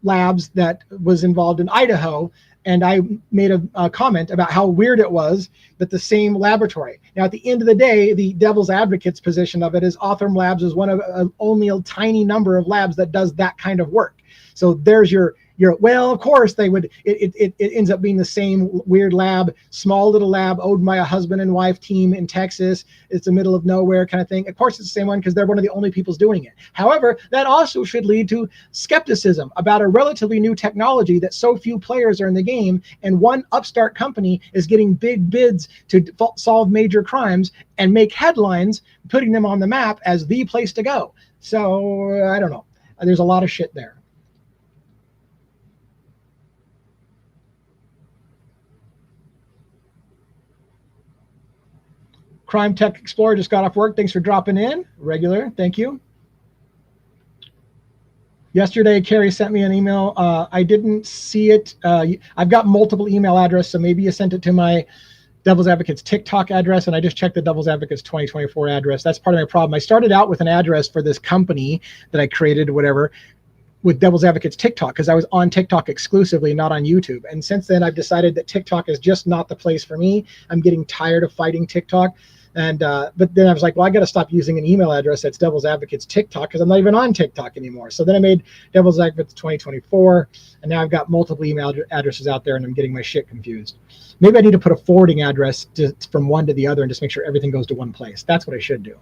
labs that was involved in Idaho. And I made a comment about how weird it was that the same laboratory. Now, at the end of the day, the devil's advocate's position of it is Othram Labs is one of only a tiny number of labs that does that kind of work. So there's your well, of course they would, it ends up being the same weird lab, small little lab owned by a husband and wife team in Texas. It's the middle of nowhere kind of thing. Of course, it's the same one because they're one of the only people doing it. However, that also should lead to skepticism about a relatively new technology that so few players are in the game, and one upstart company is getting big bids to solve major crimes and make headlines, putting them on the map as the place to go. So I don't know. There's a lot of shit there. Crime Tech Explorer just got off work. Thanks for dropping in. Regular, thank you. Yesterday, Carrie sent me an email. I didn't see it. I've got multiple email addresses, so maybe you sent it to my Devil's Advocates TikTok address, and I just checked the Devil's Advocates 2024 address. That's part of my problem. I started out with an address for this company that I created, whatever, with Devil's Advocates TikTok, because I was on TikTok exclusively, not on YouTube. And since then, I've decided that TikTok is just not the place for me. I'm getting tired of fighting TikTok. And but then I was like, well, I got to stop using an email address that's Devil's Advocates TikTok, because I'm not even on TikTok anymore. So then I made Devil's Advocates 2024, and now I've got multiple email addresses out there, and I'm getting my shit confused. Maybe I need to put a forwarding address from one to the other and just make sure everything goes to one place. That's what I should do.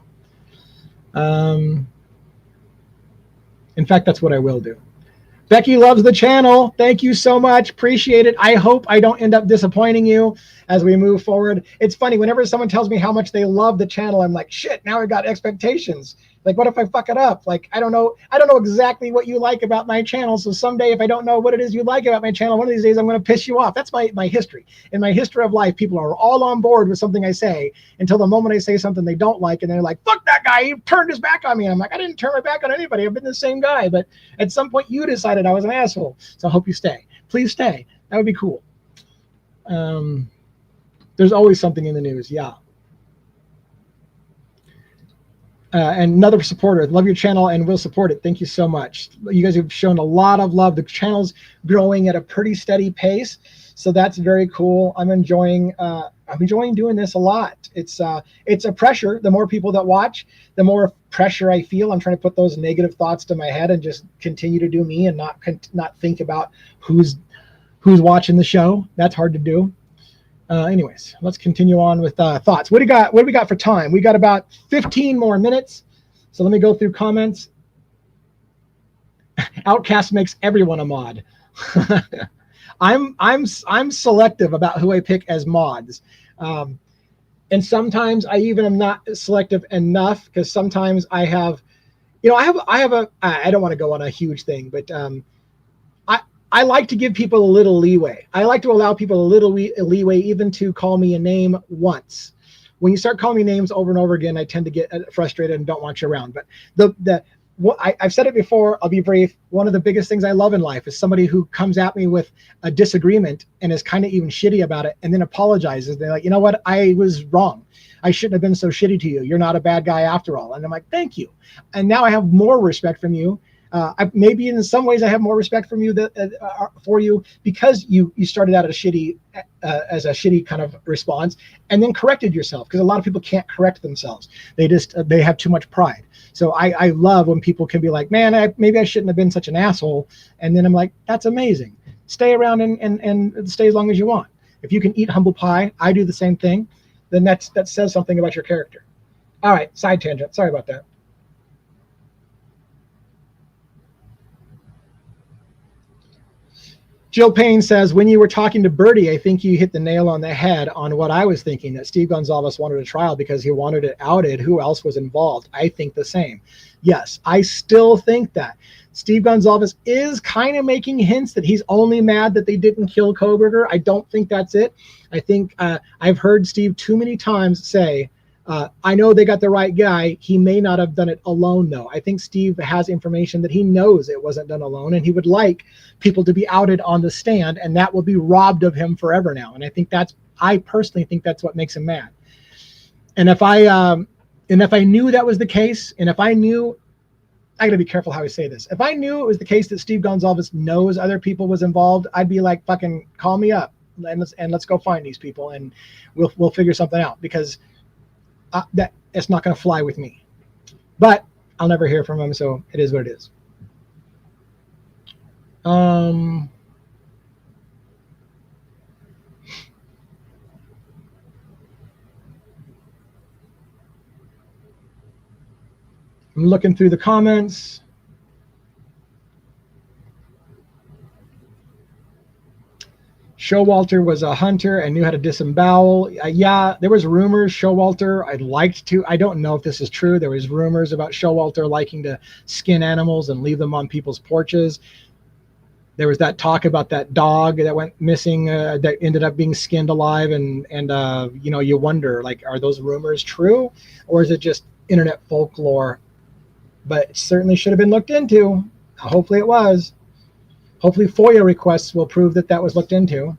In fact, that's what I will do. Becky loves the channel. Thank you so much. Appreciate it. I hope I don't end up disappointing you as we move forward. It's funny, whenever someone tells me how much they love the channel, I'm like, shit, now I've got expectations. Like, what if I fuck it up? Like, I don't know exactly what you like about my channel. So someday, if I don't know what it is you like about my channel, one of these days I'm going to piss you off. That's my history. In my history of life, people are all on board with something I say until the moment I say something they don't like, and they're like, fuck that guy, he turned his back on me. And I'm like, I didn't turn my back on anybody. I've been the same guy. But at some point, you decided I was an asshole. So I hope you stay. Please stay. That would be cool. There's always something in the news. Yeah. And another supporter, love your channel and will support it. Thank you so much. You guys have shown a lot of love. The channel's growing at a pretty steady pace, so that's very cool. I'm enjoying doing this a lot. It's a pressure. The more people that watch, the more pressure I feel. I'm trying to put those negative thoughts to my head and just continue to do me and not think about who's watching the show. That's hard to do. Anyways, let's continue on with thoughts. What do we got for time? We got about 15 more minutes. So let me go through comments. Outcast makes everyone a mod. I'm selective about who I pick as mods. And sometimes I even am not selective enough, because sometimes I have, I don't want to go on a huge thing, but I like to give people a little leeway. I like to allow people a little leeway, even to call me a name once. When you start calling me names over and over again, I tend to get frustrated and don't want you around. But I've said it before, I'll be brief. One of the biggest things I love in life is somebody who comes at me with a disagreement and is kind of even shitty about it, and then apologizes. They're like, you know what? I was wrong. I shouldn't have been so shitty to you. You're not a bad guy after all. And I'm like, thank you. And now I have more respect from you. Maybe in some ways I have more respect from you for you, because you started out as a shitty kind of response and then corrected yourself, because a lot of people can't correct themselves. They have too much pride. So I love when people can be like, man, maybe I shouldn't have been such an asshole. And then I'm like, that's amazing. Stay around and stay as long as you want. If you can eat humble pie, I do the same thing, then that says something about your character. All right, side tangent. Sorry about that. Jill Payne says, when you were talking to Bertie, I think you hit the nail on the head on what I was thinking, that Steve Gonzalez wanted a trial because he wanted it outed. Who else was involved? I think the same. Yes, I still think that. Steve Gonzalez is kind of making hints that he's only mad that they didn't kill Kohberger. I don't think that's it. I think I've heard Steve too many times say, I know they got the right guy. He may not have done it alone, though. I think Steve has information that he knows it wasn't done alone, and he would like people to be outed on the stand, and that will be robbed of him forever now. And I personally think that's what makes him mad. And if I knew that was the case, and if I knew, I gotta be careful how I say this. If I knew it was the case that Steve Gonzalez knows other people was involved, I'd be like, fucking call me up and let's go find these people, and we'll figure something out, because that it's not going to fly with me. But I'll never hear from him, so it is what it is. I'm looking through the comments. Showalter was a hunter and knew how to disembowel. Yeah, there was rumors Showalter, I don't know if this is true. There was rumors about Showalter liking to skin animals and leave them on people's porches. There was that talk about that dog that went missing, that ended up being skinned alive. And you wonder, like, are those rumors true, or is it just internet folklore? But it certainly should have been looked into. Hopefully it was. Hopefully FOIA requests will prove that was looked into.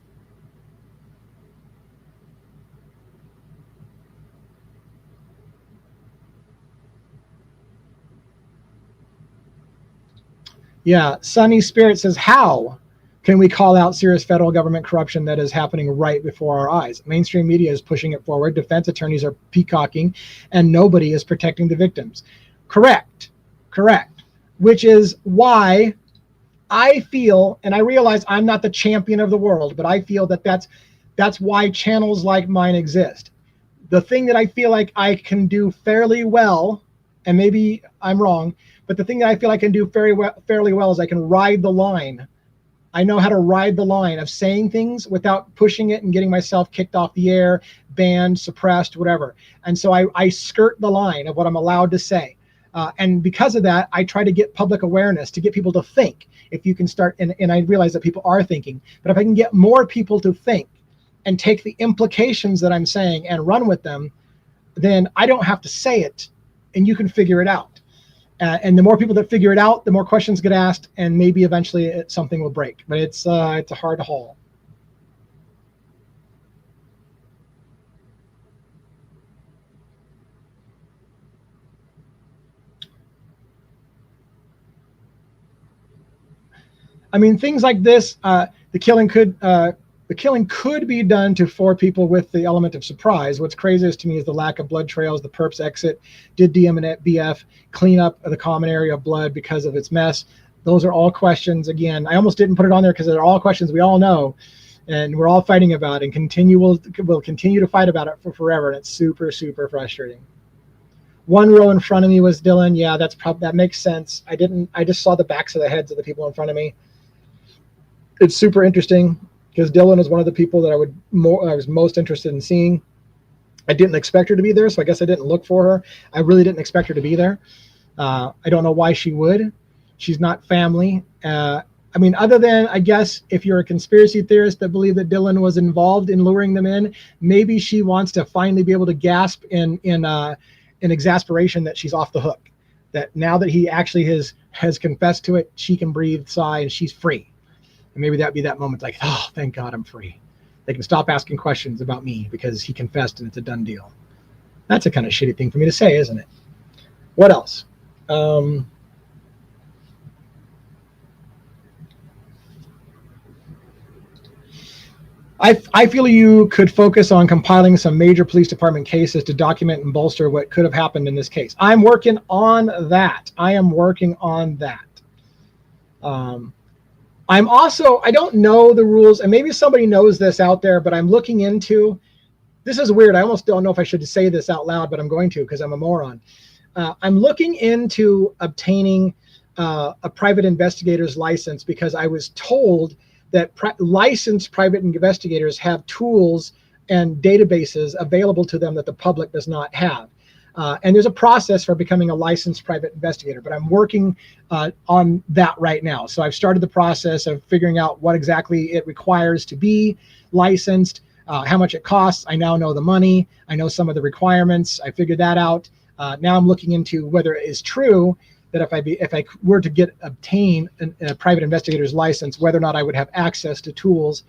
Yeah, Sunny Spirit says, how can we call out serious federal government corruption that is happening right before our eyes? Mainstream media is pushing it forward. Defense attorneys are peacocking, and nobody is protecting the victims. Correct. Which is why I feel, and I realize I'm not the champion of the world, but I feel that's why channels like mine exist. The thing that I feel like I can do fairly well, and maybe I'm wrong, but the thing that I feel I can do fairly well is I can ride the line. I know how to ride the line of saying things without pushing it and getting myself kicked off the air, banned, suppressed, whatever. And so I skirt the line of what I'm allowed to say. And because of that, I try to get public awareness, to get people to think. If you can start, and I realize that people are thinking, but if I can get more people to think and take the implications that I'm saying and run with them, then I don't have to say it, and you can figure it out. And the more people that figure it out, the more questions get asked, and maybe eventually something will break. But it's a hard haul. I mean, things like this, the killing could be done to 4 people with the element of surprise. What's craziest to me is the lack of blood trails. The perps exit. Did DM and BF clean up the common area of blood because of its mess? Those are all questions. Again, I almost didn't put it on there because they're all questions we all know. and we're all fighting about it, and we'll continue to fight about it for forever. And it's super, super frustrating. One row in front of me was Dylan. Yeah, that makes sense. I just saw the backs of the heads of the people in front of me. It's super interesting because Dylan is one of the people that I was most interested in seeing. I didn't expect her to be there, so I guess I didn't look for her. I really didn't expect her to be there. I don't know why she would. She's not family. I mean, other than, I guess, if you're a conspiracy theorist that believe that Dylan was involved in luring them in, maybe she wants to finally be able to gasp in exasperation that she's off the hook. That now that he actually has confessed to it, she can breathe, sigh, and she's free. And maybe that'd be that moment, like, oh, thank God I'm free. They can stop asking questions about me because he confessed and it's a done deal. That's a kind of shitty thing for me to say, isn't it? What else? I feel you could focus on compiling some major police department cases to document and bolster what could have happened in this case. I'm working on that. I'm also, I don't know the rules, and maybe somebody knows this out there, but I'm looking into, this is weird. I almost don't know if I should say this out loud, but I'm going to because I'm a moron. I'm looking into obtaining a private investigator's license because I was told that licensed private investigators have tools and databases available to them that the public does not have. And there's a process for becoming a licensed private investigator, but I'm working on that right now. So I've started the process of figuring out what exactly it requires to be licensed, how much it costs. I now know the money. I know some of the requirements. I figured that out. Now I'm looking into whether it is true that if I were to obtain a private investigator's license, whether or not I would have access to tools,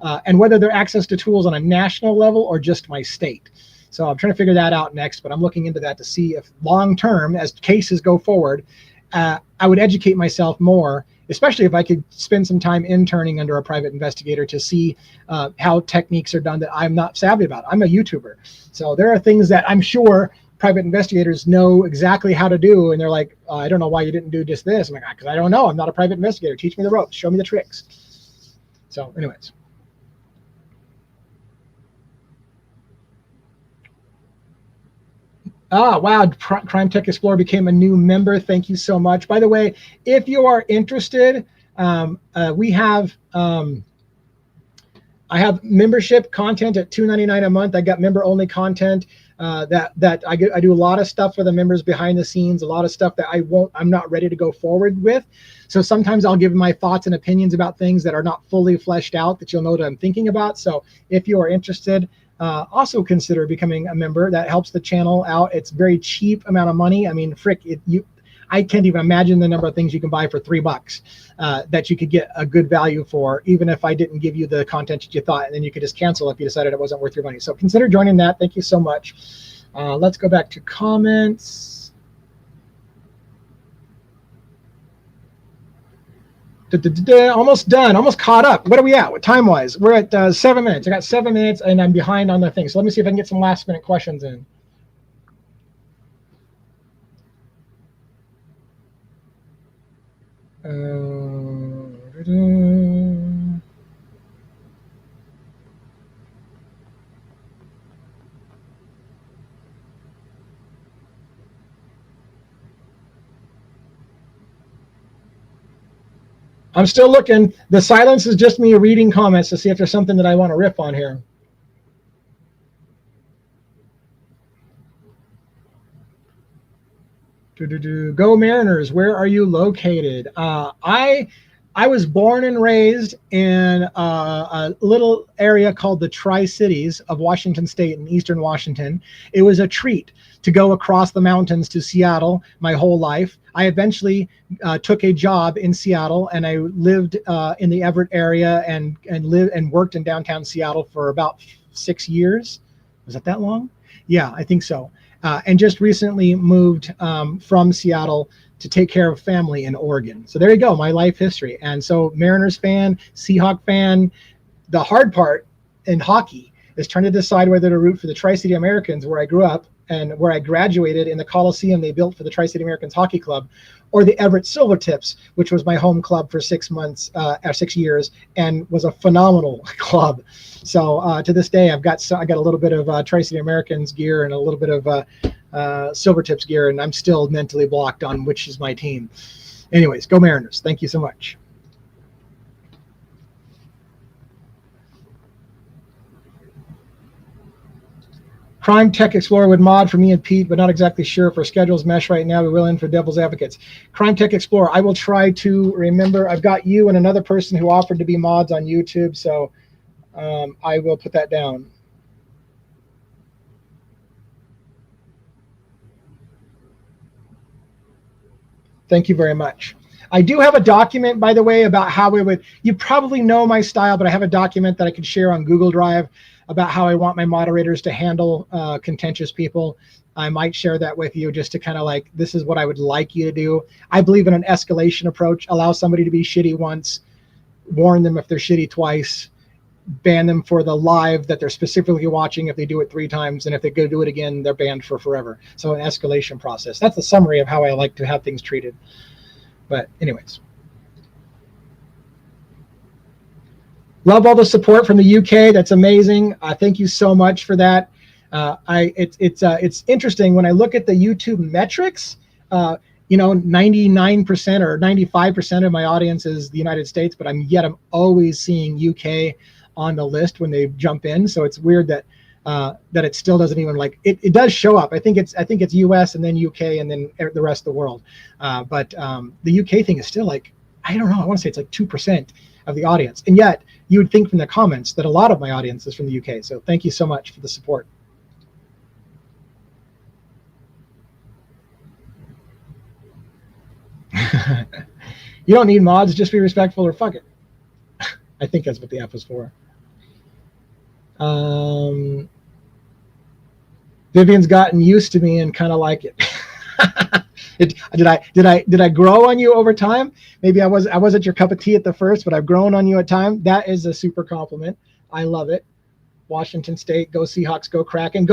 and whether they're access to tools on a national level or just my state. So I'm trying to figure that out next, but I'm looking into that to see if long-term, as cases go forward, I would educate myself more, especially if I could spend some time interning under a private investigator to see how techniques are done that I'm not savvy about. I'm a YouTuber. So there are things that I'm sure private investigators know exactly how to do, and they're like, I don't know why you didn't do just this. I'm like, because I don't know. I'm not a private investigator. Teach me the ropes. Show me the tricks. So anyways. Wow, Crime Tech Explorer became a new member. Thank you so much. By the way, if you are interested, we have I have membership content at $2.99 a month. I got member-only content that I do a lot of stuff for the members behind the scenes, a lot of stuff that I'm not ready to go forward with. So sometimes I'll give my thoughts and opinions about things that are not fully fleshed out that you'll know that I'm thinking about. So if you are interested, also consider becoming a member. That helps the channel out. It's very cheap amount of money. I mean, I can't even imagine the number of things you can buy for $3 that you could get a good value for, even if I didn't give you the content that you thought, and then you could just cancel if you decided it wasn't worth your money. So consider joining that. Thank you so much. Let's go back to comments. Almost done, almost caught up. What are we at? Time wise? We're at 7 minutes. I got 7 minutes and I'm behind on the thing. So let me see if I can get some last minute questions in. I'm still looking. The silence is just me reading comments to see if there's something that I want to riff on here. Go Mariners, where are you located? I was born and raised in a little area called the Tri-Cities of Washington State in Eastern Washington. It was a treat to go across the mountains to Seattle my whole life. I eventually took a job in Seattle, and I lived in the Everett area and worked in downtown Seattle for about 6 years. Was that long? Yeah, I think so. And just recently moved from Seattle to take care of family in Oregon. So there you go, my life history. And so Mariners fan, Seahawk fan. The hard part in hockey is trying to decide whether to root for the Tri-City Americans, where I grew up, and where I graduated in the Coliseum they built for the Tri-City Americans Hockey Club, or the Everett Silvertips, which was my home club for 6 months, 6 years, and was a phenomenal club. So to this day, I got a little bit of Tri-City Americans gear and a little bit of Silvertips gear, and I'm still mentally blocked on which is my team. Anyways, go Mariners. Thank you so much. Crime Tech Explorer would mod for me and Pete, but not exactly sure if our schedules mesh right now. We're willing for Devil's Advocates. Crime Tech Explorer, I will try to remember. I've got you and another person who offered to be mods on YouTube, so I will put that down. Thank you very much. I do have a document, by the way, about how we would, you probably know my style, but I have a document that I could share on Google Drive about how I want my moderators to handle contentious people. I might share that with you just to kind of like, this is what I would like you to do. I believe in an escalation approach. Allow somebody to be shitty once, warn them if they're shitty twice, ban them for the live that they're specifically watching if they do it 3 times, and if they go do it again, they're banned for forever. So an escalation process. That's the summary of how I like to have things treated. But anyways. Love all the support from the UK. That's amazing. Thank you so much for that. It's interesting when I look at the YouTube metrics. 99% or 95% of my audience is the United States, but I'm always seeing UK on the list when they jump in. So it's weird that it still doesn't even like it does show up. I think it's US and then UK and then the rest of the world. But the UK thing is still like, I don't know. I want to say it's like 2% of the audience, and yet you would think from the comments that a lot of my audience is from the UK. So thank you so much for the support. You don't need mods, just be respectful or fuck it. I think that's what the app was for. Vivian's gotten used to me and kind of like it. Did I grow on you over time? Maybe I wasn't your cup of tea at the first, but I've grown on you at time. That is a super compliment. I love it. Washington State, go Seahawks, go Kraken,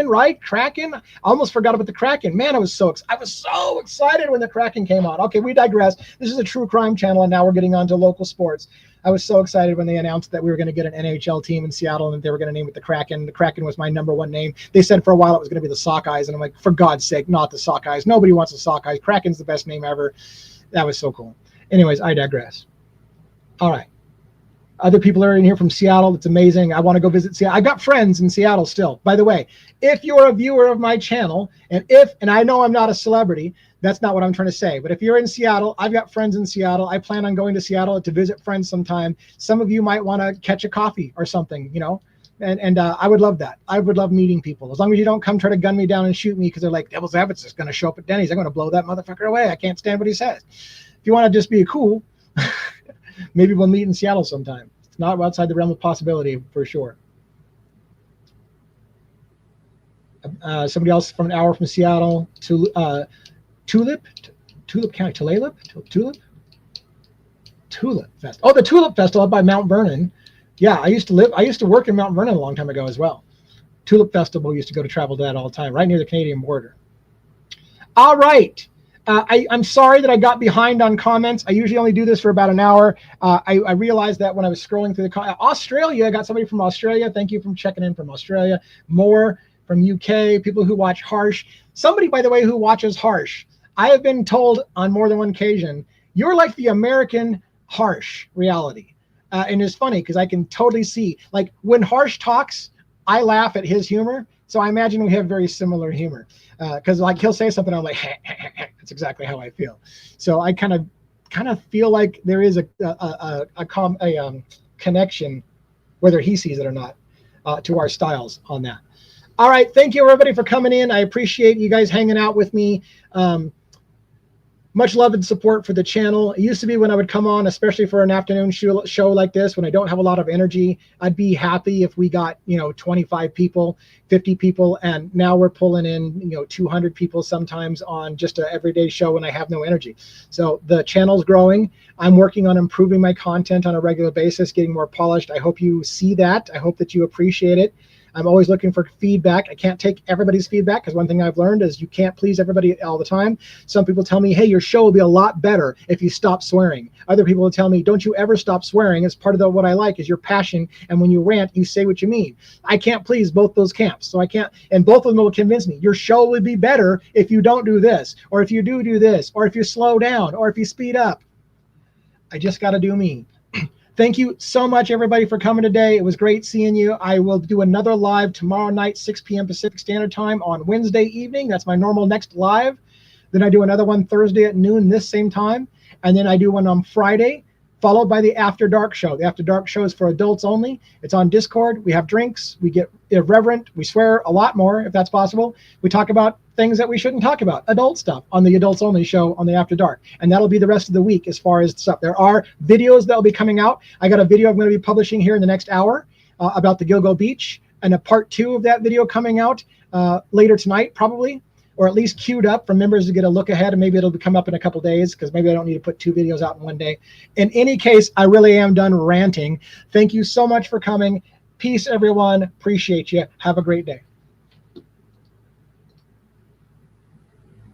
right? Kraken. I almost forgot about the Kraken. Man, I was so excited when the Kraken came on. Okay, we digress. This is a true crime channel, and now we're getting on to local sports. I was so excited when they announced that we were going to get an NHL team in Seattle and they were going to name it the Kraken. The Kraken was my #1 name. They said for a while it was going to be the Sockeyes, and I'm like, for God's sake, not the Sockeyes. Nobody wants the Sockeyes. Kraken's the best name ever. That was so cool. Anyways, I digress. All right. Other people are in here from Seattle. It's amazing. I want to go visit Seattle. I've got friends in Seattle still. By the way, if you're a viewer of my channel, and I know I'm not a celebrity, that's not what I'm trying to say. But if you're in Seattle, I've got friends in Seattle. I plan on going to Seattle to visit friends sometime. Some of you might want to catch a coffee or something, and I would love that. I would love meeting people. As long as you don't come try to gun me down and shoot me because they're like, Devil's Advocates is going to show up at Denny's. I'm going to blow that motherfucker away. I can't stand what he says. If you want to just be cool, maybe we'll meet in Seattle sometime. It's not outside the realm of possibility for sure. Somebody else from an hour from Seattle to Tulip County, Tulip Fest. Oh, the Tulip Festival up by Mount Vernon. Yeah, I used to work in Mount Vernon a long time ago as well. Tulip Festival used to go to travel to that all the time, right near the Canadian border. All right. I'm sorry that I got behind on comments. I usually only do this for about an hour. I realized that when I was scrolling through Australia, I got somebody from Australia. Thank you for checking in from Australia. More from UK, people who watch Harsh. Somebody, by the way, who watches Harsh. I have been told on more than one occasion, you're like the American Harsh reality. And it's funny because I can totally see, like when Harsh talks, I laugh at his humor. So I imagine we have very similar humor because like he'll say something, I'm like, that's exactly how I feel. So I kind of feel like there is a connection, whether he sees it or not, to our styles on that. All right, thank you everybody for coming in. I appreciate you guys hanging out with me. Much love and support for the channel. It used to be when I would come on, especially for an afternoon show like this, when I don't have a lot of energy, I'd be happy if we got, 25 people, 50 people, and now we're pulling in, 200 people sometimes on just an everyday show when I have no energy. So the channel's growing. I'm working on improving my content on a regular basis, getting more polished. I hope you see that. I hope that you appreciate it. I'm always looking for feedback. I can't take everybody's feedback because one thing I've learned is you can't please everybody all the time. Some people tell me, hey, your show will be a lot better if you stop swearing. Other people will tell me, don't you ever stop swearing. It's part of what I like is your passion. And when you rant, you say what you mean. I can't please both those camps. So I can't, and both of them will convince me your show would be better if you don't do this, or if you do this, or if you slow down, or if you speed up. I just got to do me. Thank you so much, everybody, for coming today. It was great seeing you. I will do another live tomorrow night, 6 p.m. Pacific Standard Time on Wednesday evening. That's my normal next live. Then I do another one Thursday at noon, this same time. And then I do one on Friday, followed by the After Dark show. The After Dark show is for adults only. It's on Discord. We have drinks. We get irreverent. We swear a lot more, if that's possible. We talk about things that we shouldn't talk about, adult stuff, on the Adults Only show on the After Dark. And that'll be the rest of the week as far as stuff. There are videos that will be coming out. I got a video I'm going to be publishing here in the next hour about the Gilgo Beach, and a part 2 of that video coming out later tonight, probably, or at least queued up for members to get a look ahead, and maybe it'll come up in a couple days because maybe I don't need to put 2 videos out in one day. In any case, I really am done ranting. Thank you so much for coming. Peace, everyone. Appreciate you. Have a great day.